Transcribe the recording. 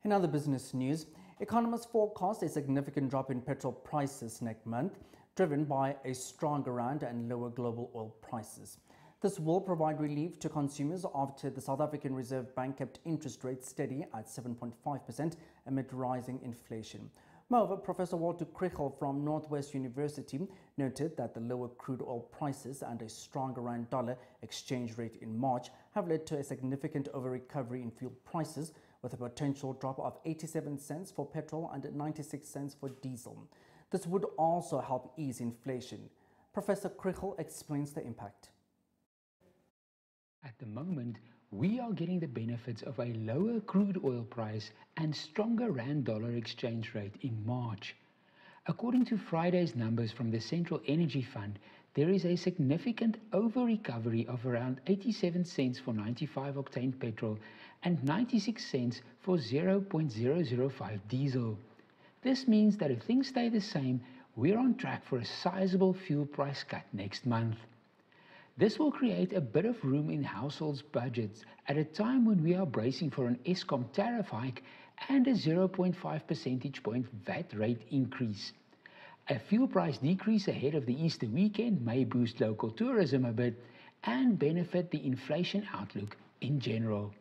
In other business news, economists forecast a significant drop in petrol prices next month, driven by a stronger rand and lower global oil prices. This will provide relief to consumers after the South African Reserve Bank kept interest rates steady at 7.5% amid rising inflation. Moreover, Professor Walter Krugell from Northwest University noted that the lower crude oil prices and a stronger rand-dollar exchange rate in March have led to a significant over-recovery in fuel prices, with a potential drop of 87 cents for petrol and 96 cents for diesel. This would also help ease inflation. Professor Krugell explains the impact. At the moment, we are getting the benefits of a lower crude oil price and stronger rand-dollar exchange rate in March. According to Friday's numbers from the Central Energy Fund, there is a significant over-recovery of around 87 cents for 95-octane petrol and 96 cents for 0.005 diesel. This means that if things stay the same, we're on track for a sizable fuel price cut next month. This will create a bit of room in households' budgets at a time when we are bracing for an Eskom tariff hike and a 0.5 percentage point VAT rate increase. A fuel price decrease ahead of the Easter weekend may boost local tourism a bit and benefit the inflation outlook in general.